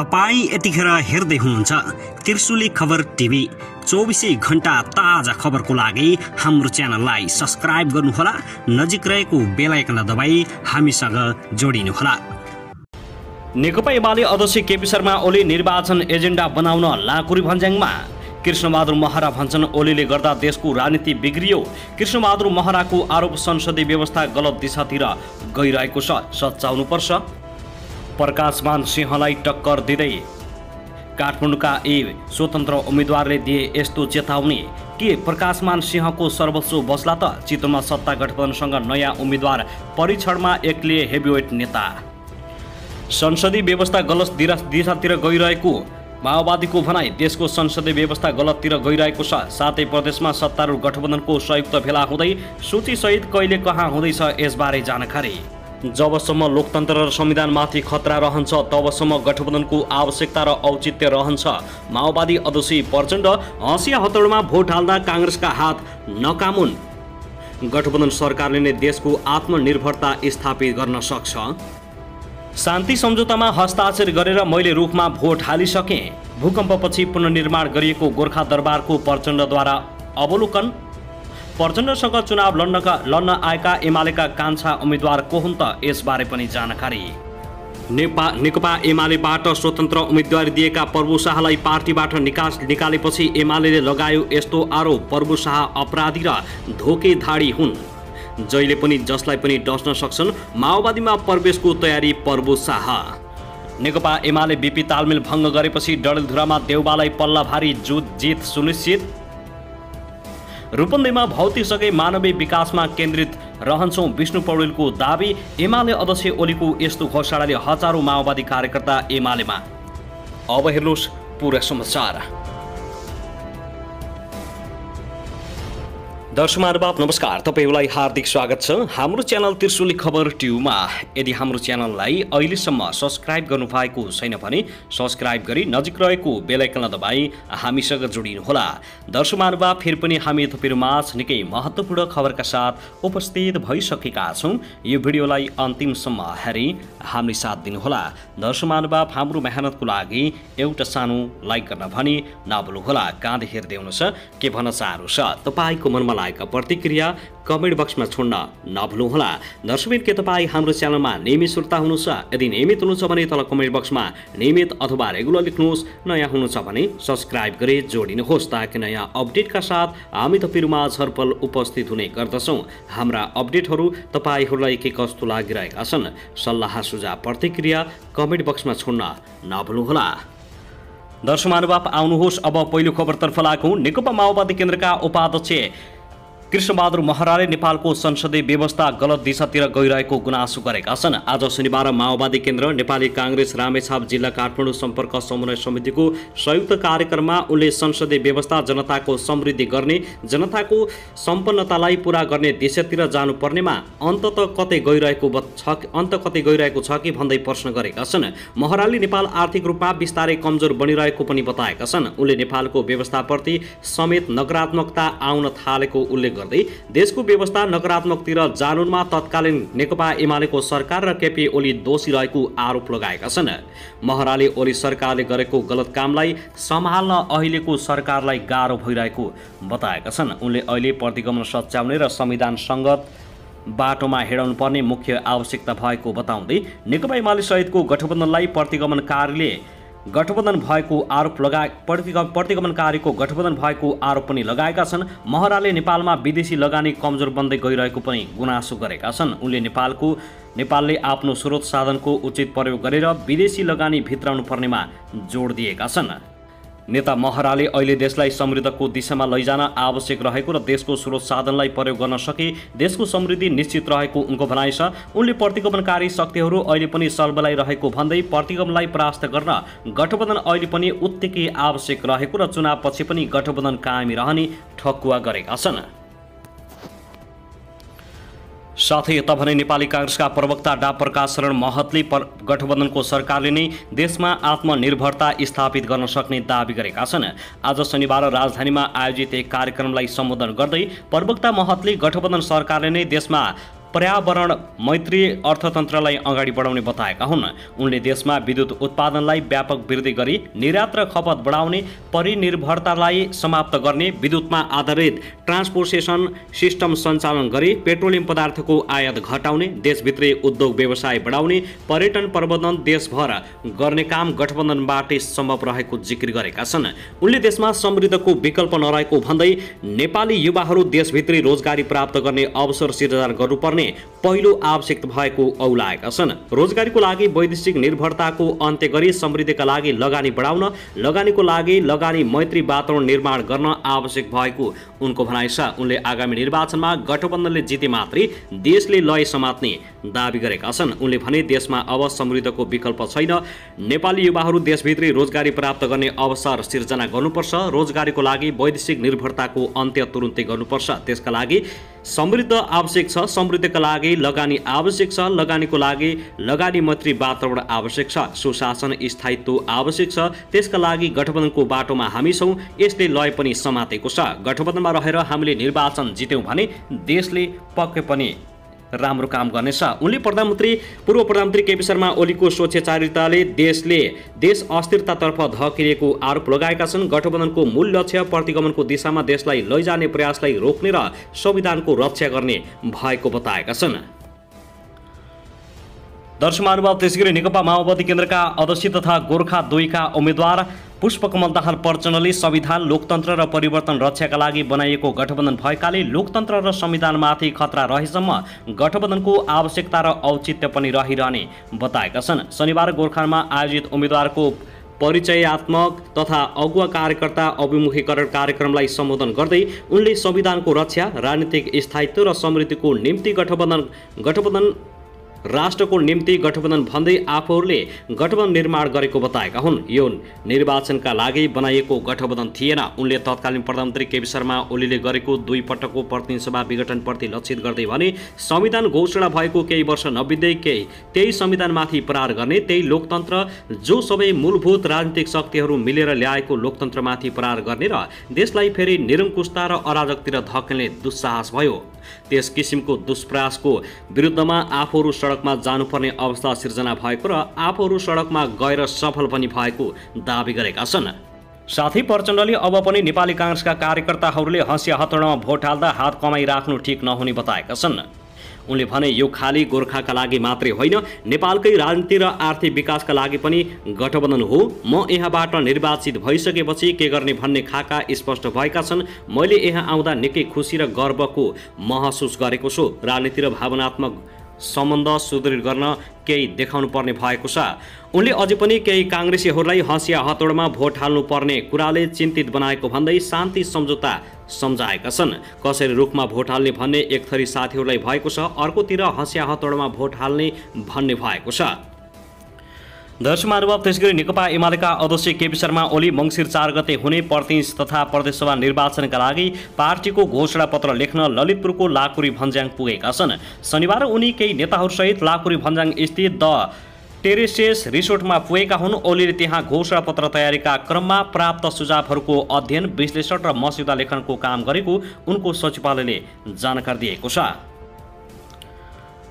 तपाईं यतिखेर हेर्दै हुनुहुन्छ त्रिशुली खबर टिभी। 24 घण्टा ताजा खबरको लागि हाम्रो च्यानललाई सब्स्क्राइब गर्नुहोला, नजिक रहेको बेल आइकनलाई दबाई हामीसँग जोडिनुहोला। नेकपा एमाले अध्यक्ष केपी शर्मा ओली निर्वाचन एजेन्डा बनाउन लाँकुरी भन्ज्याङमा। कृष्णबहादुर महरा भन्छन् ओलीले गर्दा देशको राजनीति बिग्रियो। कृष्णबहादुर महराको आरोप संसदीय व्यवस्था गलत दिशातिर गइरहेको छ, सच्याउनुपर्छ। प्रकाशमान सिंहलाई टक्कर दिँदै काठमाडौँका स्वतन्त्र उम्मेदवारले दिए यस्तो चेतावनी। के प्रकाशमान सिंहको सर्वोच्च बस्ला त? चितवनमा सत्ता गठबन्धनसँग नयाँ उम्मेदवार परीक्षणमा एक्लिए हेभीवेट नेता। संसदीय व्यवस्था गलत दिशातिर गइरहेको माओवादीको भनाई। देशको संसदीय व्यवस्था गलततिर गइरहेको छ, साथै प्रदेशमा सत्तारूढ गठबन्धनको संयुक्त भेला हुँदै सूचीसहित कहिले कहाँ हुँदैछ यसबारे जानकारी। जबसम्म लोकतन्त्र र संविधानमाथि खतरा रहन्छ तबसम्म गठबन्धनको आवश्यकता र औचित्य रहन्छ। माओवादी अध्यक्ष प्रचण्ड हँसिया हतौडमा भोट हाल्दा काङ्ग्रेसका हात नकामुन्। गठबन्धन सरकारले नै देशको आत्मनिर्भरता स्थापित गर्न सक्छ। शान्ति सम्झौतामा हस्ताक्षर गरेर मैले रुखमा भोट हालिसकेँ। भूकम्पपछि पुनर्निर्माण गरिएको गोर्खा दरबारको प्रचण्डद्वारा अवलोकन। प्रचण्डसँग चुनाव लड्न आएका एमालेका कान्छा उम्मेद्वार को हुन् त? यसबारे पनि जानकारी। नेकपा एमालेबाट स्वतन्त्र उम्मेदवारी दिएका प्रभु शाहलाई पार्टीबाट निकालेपछि एमाले लगायो यस्तो आरोप। प्रभु शाह अपराधी र धोकेधाडी हुन्, जहिले पनि जसलाई पनि डस्न सक्छन्। माओवादीमा प्रवेशको तयारी प्रभु शाह। नेकपा एमाले बीपी तालमेल भङ्ग गरेपछि डडेलधुरामा देउबालाई पल्ला भारी जित सुनिश्चित। रूपन्देहीमा भौतिकसँगै मानवीय विकासमा केन्द्रित रहन्छौँ विष्णु पौडेलको दाबी। एमाले अध्यक्ष ओलीको यस्तो घोषणाले हजारौं माओवादी कार्यकर्ता एमालेमा। अब हेर्नुहोस् पुरा समाचार। दर्शक महानुभाव नमस्कार, तपाईलाई हार्दिक स्वागत छ हाम्रो च्यानल त्रिशुली खबर ट्युबमा। यदि हाम्रो च्यानललाई अहिलेसम्म सब्स्क्राइब गर्नुभएको छैन भने सब्स्क्राइब गरी नजिक रहेको बेल आइकनलाई दबाई हामीसँग जोडिनुहोला। दर्शक महानुभाव फेरि पनि हामी तपाईहरुमाझ निकै महत्त्वपूर्ण खबरका साथ उपस्थित भइसकेका छौं। यो भिडियोलाई अन्तिमसम्म हेरी हामीले साथ दिनुहोला। दर्शक महानुभाव हाम्रो मेहनतको लागि एउटा सानो लाइक गर्न भनी नभुल्नुहोला। कहाँदै हेर्दै हुनुहुन्छ के भन्न चाहनुहुन्छ तपाईको मनमा लागेका प्रतिक्रिया कमेन्ट बक्समा छोड्न नभुल्नुहोला। दर्शकबिन के तपाईँ हाम्रो च्यानलमा नियमित श्रोता हुनुहुन्छ? यदि नियमित हुनुहुन्छ भने तल कमेन्ट बक्समा नियमित अथवा रेगुलर लेख्नुहोस्। नयाँ हुनुहुन्छ भने सब्स्क्राइब गरी जोडिनुहोस् ताकि नयाँ अपडेटका साथ हामी तपाईहरुमा झरपल उपस्थित हुने गर्दछौँ। हाम्रा अपडेटहरू तपाईहरूलाई के कस्तो लागिरहेका छन् सल्लाह सुझाव प्रतिक्रिया कमेन्ट बक्समा छोड्न नभुल्नुहोला। दर्शक महानुभाव आउनुहोस् अब पहिलो खबरतर्फ लागौं। नेकपा माओवादी केन्द्रका उपाध्यक्ष कृष्णबहादुर महराले नेपालको संसदीय व्यवस्था गलत दिशातिर गइरहेको गुनासो गरेका छन्। आज शनिबार माओवादी केन्द्र, नेपाली काङ्ग्रेस रामेछाप जिल्ला काठमाडौँ सम्पर्क समन्वय समितिको संयुक्त कार्यक्रममा उनले संसदीय व्यवस्था जनताको समृद्धि गर्ने, जनताको सम्पन्नतालाई पूरा गर्ने दिशातिर जानुपर्नेमा अन्त कतै गइरहेको छ कि भन्दै प्रश्न गरेका छन्। महराले नेपाल आर्थिक रूपमा बिस्तारै कमजोर बनिरहेको पनि बताएका छन्। उनले नेपालको व्यवस्थाप्रति समेत नकारात्मकता आउन थालेको उल्लेख गर्दै देशको व्यवस्था नकारात्मकतिर जानुनमा तत्कालीन नेकपा एमालेको सरकार र केपी ओली दोषी रहेको आरोप लगाएका छन्। महराले ओली सरकारले गरेको गलत कामलाई सम्हाल्न अहिलेको सरकारलाई गाह्रो भइरहेको बताएका छन्। उनले अहिले प्रतिगमन सच्याउने र संविधान संगत बाटोमा हिँडाउनु पर्ने मुख्य आवश्यकता भएको बताउँदै नेकपा एमाले सहितको प्रतिगमनकारीको गठबन्धन भएको आरोप पनि लगाएका छन्। महराले नेपालमा विदेशी लगानी कमजोर बन्दै गइरहेको पनि गुनासो गरेका छन्। उनले नेपालले आफ्नो स्रोत साधनको उचित प्रयोग गरेर विदेशी लगानी भित्राउनु पर्नेमा जोड दिएका छन्। नेता महराले अहिले देशलाई समृद्धको दिशामा लैजान आवश्यक रहेको र देशको स्रोत साधनलाई प्रयोग गर्न सके देशको समृद्धि निश्चित रहेको उनको भनाइ छ। उनले प्रतिगमनकारी शक्तिहरू अहिले पनि सलबलाइरहेको भन्दै प्रतिगमनलाई परास्त गर्न गठबन्धन अहिले पनि उत्तिकै आवश्यक रहेको र चुनावपछि पनि गठबन्धन कायमी रहने ठकुवा गरेका छन्। साथै यता भने नेपाली कांग्रेसका प्रवक्ता डा प्रकाश शरण महतले गठबन्धनको सरकारले नै देशमा आत्मनिर्भरता स्थापित गर्न सक्ने दाबी गरेका छन्। आज शनिबार राजधानीमा आयोजित एक कार्यक्रमलाई सम्बोधन गर्दै प्रवक्ता महतले गठबन्धन सरकारले नै देशमा पर्यावरण मैत्री अर्थतन्त्रलाई अगाडि बढाउने बताएका हुन्। उनले देशमा विद्युत उत्पादनलाई व्यापक वृद्धि गरी निर्यात र खपत बढाउने, परिनिर्भरतालाई समाप्त गर्ने, विद्युतमा आधारित ट्रान्सपोर्टेसन सिस्टम सञ्चालन गरी पेट्रोलियम पदार्थको आयात घटाउने, देशभित्रै उद्योग व्यवसाय बढाउने, पर्यटन प्रबन्धन देशभर गर्ने काम गठबन्धनबाटै सम्भव रहेको जिकिर गरेका छन्। उनले देशमा समृद्धको विकल्प नरहेको भन्दै नेपाली युवाहरू देशभित्रै रोजगारी प्राप्त गर्ने अवसर सिर्जना गर्नुपर्ने पहिलो आवश्यक भएको औलाएका छन्। रोजगारीको लागि वैदेशिक निर्भरताको अन्त्य गरी समृद्धिका लागि लगानी बढाउन, लगानीको लागि लगानी मैत्री वातावरण निर्माण गर्न आवश्यक भएको उनको भनाइ छ। उनले आगामी निर्वाचनमा गठबन्धनले जिते मात्रै देशले लय समात्ने दाबी गरेका छन्। उनले भने देशमा अब समृद्धको विकल्प छैन। नेपाली युवाहरू देशभित्रै रोजगारी प्राप्त गर्ने अवसर सिर्जना गर्नुपर्छ। रोजगारीको लागि वैदेशिक निर्भरताको अन्त्य तुरुन्तै गर्नुपर्छ। त्यसका लागि समृद्ध आवश्यक छ। समृद्धिका लागि लगानी आवश्यक छ। लगानीको लागि लगानी मैत्री वातावरण आवश्यक छ। सुशासन स्थायित्व आवश्यक छ। त्यसका लागि गठबन्धनको बाटोमा हामी छौँ। यसले लय पनि समातेको छ। गठबन्धनमा रहेर हामीले निर्वाचन जित्यौँ भने देशले पक्कै पनि राम्रो काम गर्नेछ। उनले पूर्व प्रधानमन्त्री केपी शर्मा ओलीको स्वच्छाचारिताले देश अस्थिरतातर्फ धकेलिएको आरोप लगाएका छन्। गठबन्धनको मूल लक्ष्य प्रतिगमनको दिशामा देशलाई लैजाने प्रयासलाई रोक्ने र संविधानको रक्षा गर्ने भएको बताएका छन्। दर्शक महानुभाव, त्यसैगरी नेकपा माओवादी केन्द्रका अध्यक्ष तथा गोर्खा 2 का उम्मेद्वार पुष्पकमल दाहाल प्रचण्डले संविधान, लोकतन्त्र र परिवर्तन रक्षाका लागि बनाइएको गठबन्धन भएकाले लोकतन्त्र र संविधानमाथि खतरा रहेसम्म गठबन्धनको आवश्यकता र औचित्य पनि रहिरहने बताएका छन्। शनिबार गोर्खामा आयोजित उम्मेद्वारको परिचयात्मक तथा अगुवा कार्यकर्ता अभिमुखीकरण कार्यक्रमलाई सम्बोधन गर्दै उनले संविधानको रक्षा, राजनीतिक स्थायित्व र समृद्धिको निम्ति गठबन्धन राष्ट्रको निम्ति गठबन्धन भन्दै आफूहरूले गठबन्धन निर्माण गरेको बताएका हुन्। यो निर्वाचनका लागि बनाइएको गठबन्धन थिएन। उनले तत्कालीन प्रधानमन्त्री केपी शर्मा ओलीले गरेको 2 पटकको प्रतिनिधि सभा विघटनप्रति लक्षित गर्दै भने संविधान घोषणा भएको केही वर्ष नबित्दै त्यही संविधानमाथि प्रहार गर्ने, त्यही लोकतन्त्र जो सबै मूलभूत राजनीतिक शक्तिहरू मिलेर ल्याएको लोकतन्त्रमाथि प्रहार गर्ने र देशलाई फेरि निरङ्कुशता र अराजकतिर धकेल्ने दुस्साहस भयो। त्यस किसिमको दुष्प्रयासको विरुद्धमा आफूहरू सडकमा जानुपर्ने अवस्था सिर्जना भएको र आफूहरू सडकमा गएर सफल पनि भएको दाबी गरेका छन्। साथै प्रचण्डले अब पनि नेपाली कांग्रेसका कार्यकर्ताहरूले हँसिया हतौडामा भोट हाल्दा हात कमाइराख्नु ठिक नहुने बताएका छन्। उनले भने यो खाली गोर्खाका लागि मात्रै होइन, नेपालकै राजनीति र आर्थिक विकासका लागि पनि गठबन्धन हो। म यहाँबाट निर्वाचित भइसकेपछि के गर्ने भन्ने खाका स्पष्ट भएका छन्। मैले यहाँ आउँदा निकै खुसी र गर्वको महसुस गरेको छु। राजनीति र भावनात्मक सम्बन्ध सुदृढ गर्न केही देखाउनु पर्ने भएको छ। उनले अझै पनि केही काङ्ग्रेसीहरूलाई हँसिया हतौडामा भोट हाल्नु पर्ने कुराले चिन्तित बनाएको भन्दै शान्ति सम्झौता सम्झाएका छन्। कसरी रुखमा भोट हाल्ने भन्ने एक थरी साथीहरूलाई भएको छ, अर्कोतिर हँसिया हतौडामा भोट हाल्ने भन्ने भएको छ। दर्शक महानुभाव, त्यसैगरी नेकपा एमालेका अध्यक्ष केपी शर्मा ओली मङ्सिर 4 गते हुने प्रतिनिधि तथा प्रदेशसभा निर्वाचनका लागि पार्टीको घोषणा पत्र लेख्न ललितपुरको लाकुरी भन्ज्याङ पुगेका छन्। शनिबार उनी केही नेताहरूसहित लाकुरी भन्ज्याङ स्थित द टेरेसेस रिसोर्टमा पुगेका हुन्। ओलीले त्यहाँ घोषणा पत्र तयारीका क्रममा प्राप्त सुझावहरूको अध्ययन, विश्लेषण र मस्यौदा लेखनको काम गरेको उनको सचिवालयले जानकारी दिएको छ।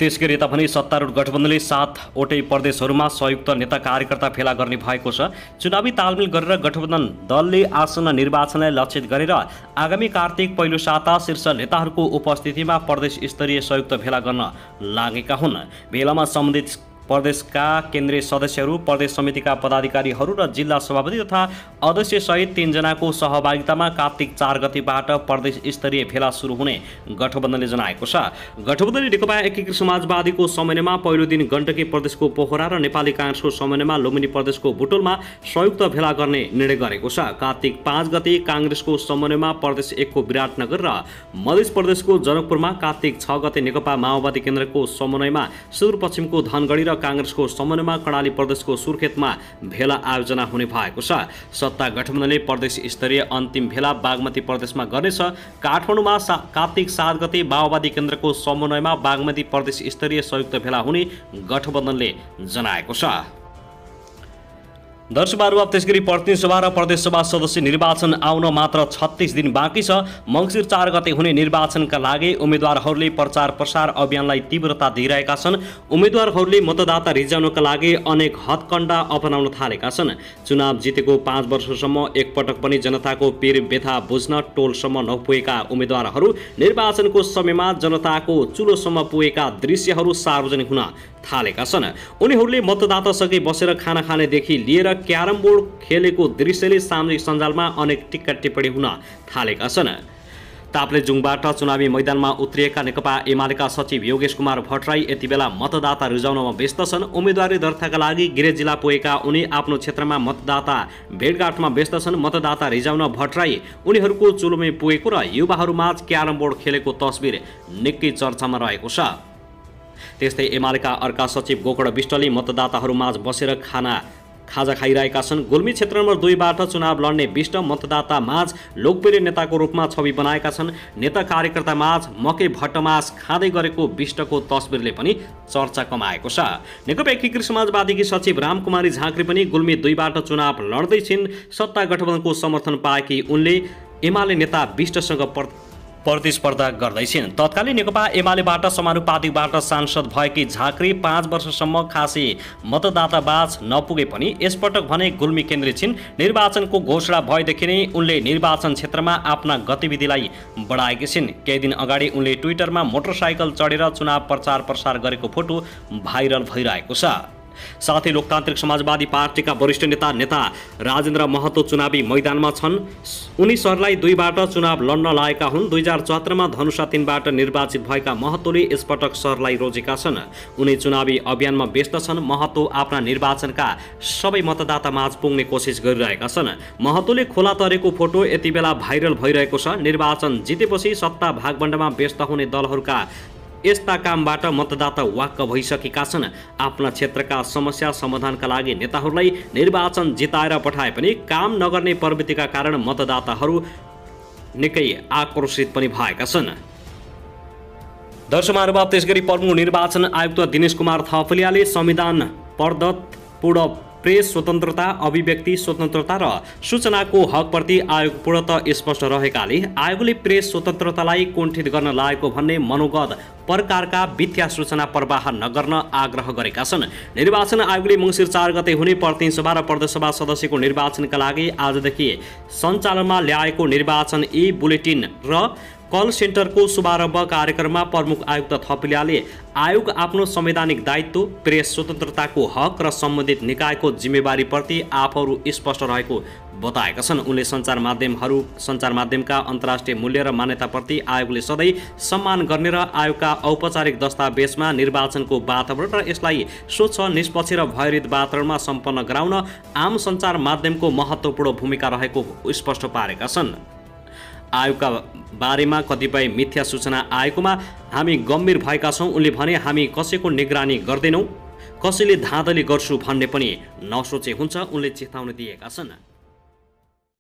त्यसगरी यता पनि सत्तारूढ गठबन्धनले 7वटै प्रदेशहरूमा संयुक्त नेता कार्यकर्ता फेला गर्ने भएको छ। चुनावी तालमेल गरेर गठबन्धन दलले आसन्न निर्वाचनलाई लक्षित गरेर आगामी कार्तिक पहिलो साता शीर्ष नेताहरूको उपस्थितिमा प्रदेश स्तरीय संयुक्त भेला गर्न लागेका हुन्। भेलामा सम्बन्धित प्रदेशका केन्द्रीय सदस्यहरू, प्रदेश समितिका पदाधिकारीहरू र जिल्ला सभापति तथा अध्यक्षसहित 3 जनाको सहभागितामा कार्तिक 4 गतेबाट प्रदेश स्तरीय भेला सुरु हुने गठबन्धनले जनाएको छ। गठबन्धनले नेकपा एकीकृत समाजवादीको समन्वयमा पहिलो दिन गण्डकी प्रदेशको पोखरा र नेपाली कांग्रेसको समन्वयमा लुम्बिनी प्रदेशको बुटोलमा संयुक्त भेला गर्ने निर्णय गरेको छ। कार्तिक 5 गते कांग्रेसको समन्वयमा प्रदेश 1 को विराटनगर र मध्य प्रदेशको जनकपुरमा, कार्तिक 6 गते नेकपा माओवादी केन्द्रको समन्वयमा सुदूरपश्चिमको धनगढी र कांग्रेसको समन्वयमा कर्णाली प्रदेशको सुर्खेतमा भेला आयोजना हुने भएको छ। सत्ता गठबन्धनले प्रदेश स्तरीय अन्तिम भेला बागमती प्रदेशमा गर्नेछ। काठमाडौँमा कार्तिक 7 गते माओवादी केन्द्रको समन्वयमा बागमती प्रदेश स्तरीय संयुक्त भेला हुने गठबन्धनले जनाएको छ। दर्शकहरू, अब त्यसगरी प्रतिनिधि सभा र प्रदेशसभा सदस्य निर्वाचन आउन मात्र 36 दिन बाँकी छ। मङ्सिर 4 गते हुने निर्वाचनका लागि उम्मेदवारहरूले प्रचार प्रसार अभियानलाई तीव्रता दिइरहेका छन्। उम्मेदवारहरूले मतदाता रिझाउनका लागि अनेक हदकण्डा अपनाउन थालेका छन्। चुनाव जितेको 5 वर्षसम्म एकपटक पनि जनताको पीर व्यथा बुझ्न टोलसम्म नपुगेका उम्मेदवारहरू निर्वाचनको समयमा जनताको चुलोसम्म पुगेका दृश्यहरू सार्वजनिक हुन थालेका छन्। उनीहरूले मतदातासँगै बसेर खाना खानेदेखि लिएर क्यारम बोर्ड खेलेको दृश्यले सामाजिक सञ्जालमा अनेक टिक्का टिप्पणी हुन थालेका छन्। ताप्लेजुङबाट चुनावी मैदानमा उत्रिएका नेकपा एमालेका सचिव योगेश कुमार भट्टराई यति बेला मतदाता रिझाउनमा व्यस्त छन्। उम्मेदवारी दर्ताका लागि गृह जिल्ला पुगेका उनी आफ्नो क्षेत्रमा मतदाता भेटघाटमा व्यस्त छन्। मतदाता रिझाउन भट्टराई उनीहरूको चुलोमै पुगेको र युवाहरूमाझ क्यारम बोर्ड खेलेको तस्बिर निकै चर्चामा रहेको छ। त्यस्तै एमालेका अर्का सचिव गोकर्ण विष्टले मतदाताहरूमाझ बसेर खाजा खाइरहेका छन्। गुल्मी क्षेत्र नम्बर 2 बाट चुनाव लड्ने विष्ट मतदातामाझ लोकप्रिय नेताको रूपमा छवि बनाएका छन्। नेता कार्यकर्तामाझ मकै भट्टमास खाँदै गरेको विष्टको तस्बिरले पनि चर्चा कमाएको छ। नेकपा एकीकृत समाजवादीकी सचिव रामकुमारी झाँक्री पनि गुल्मी 2 बाट चुनाव लड्दै छिन्। सत्ता गठबन्धनको समर्थन पाएकी उनले एमाले नेता विष्टसँग प्रतिस्पर्धा गर्दैछिन्। तत्कालीन नेकपा एमालेबाट समानुपातिकबाट सांसद भएकी झाँक्री 5 वर्षसम्म खासै मतदाताबाज नपुगे पनि यसपटक भने गुल्मी केन्द्रित छिन्। निर्वाचनको घोषणा भएदेखि नै उनले निर्वाचन क्षेत्रमा आफ्ना गतिविधिलाई बढाएकी छिन्। केही दिन अगाडि उनले ट्विटरमा मोटरसाइकल चढेर चुनाव प्रचार प्रसार गरेको फोटो भाइरल भइरहेको छ। साथै लोकतान्त्रिक समाजवादी पार्टीका वरिष्ठ नेता राजेन्द्र महतो चुनावी मैदानमा छन्। उनी सरलाई 2 बाट चुनाव लड्न लागेका हुन्। 2074 मा धनुषा 3 बाट निर्वाचित भएका महतोले यसपटक सरलाई रोजेका छन्। उनी चुनावी अभियानमा व्यस्त छन्। महतो आफ्ना निर्वाचनका सबै मतदातामाझ पुग्ने कोसिस गरिरहेका छन्। महतोले खोला तरेको फोटो यति बेला भाइरल भइरहेको छ। निर्वाचन जितेपछि सत्ता भागवण्डामा व्यस्त हुने दलहरूका यस्ता कामबाट मतदाता वाक्क भइसकेका छन्। आफ्ना क्षेत्रका समस्या समाधानका लागि नेताहरूलाई निर्वाचन जिताएर पठाए पनि काम नगर्ने प्रवृत्तिका कारण मतदाताहरू निकै आक्रोशित पनि भएका छन्। दर्शकहरू, त्यसगरी प्रमुख निर्वाचन आयुक्त दिनेश कुमार थपलियाले संविधान प्रदत्त पूर्ण प्रेस स्वतन्त्रता, अभिव्यक्ति स्वतन्त्रता र सूचनाको हकप्रति आयोग पूर्णतः स्पष्ट रहेकाले आयोगले प्रेस स्वतन्त्रतालाई कुण्ठित गर्न लागेको भन्ने मनोगत प्रकारका मिथ्या सूचना प्रवाह नगर्न आग्रह गरेका छन्। निर्वाचन आयोगले मङ्सिर 4 गते हुने प्रतिनिधि सभा र प्रदेशसभा सदस्यको निर्वाचनका लागि आजदेखि सञ्चालनमा ल्याएको निर्वाचन बुलेटिन र कल सेन्टरको शुभारम्भ कार्यक्रममा प्रमुख आयुक्त थपलियाले आयोग आफ्नो संवैधानिक दायित्व, प्रेस स्वतन्त्रताको हक र सम्बन्धित निकायको जिम्मेवारीप्रति आफूहरू स्पष्ट रहेको बताएका छन्। उनले सञ्चार माध्यमका अन्तर्राष्ट्रिय मूल्य र मान्यताप्रति आयोगले सधैँ सम्मान गर्ने र आयोगका औपचारिक दस्तावेजमा निर्वाचनको वातावरण र यसलाई स्वच्छ, निष्पक्ष र भयरहित वातावरणमा सम्पन्न गराउन आम सञ्चार माध्यमको महत्त्वपूर्ण भूमिका रहेको स्पष्ट पारेका छन्। आयोगका बारेमा कतिपय मिथ्या सूचना आएकोमा हामी गम्भीर भएका छौँ। उनले भने, हामी कसैको निगरानी गर्दैनौँ, कसैले धाँधली गर्छु भन्ने पनि नसोचे हुन्छ। उनले चेतावनी दिएका छन्।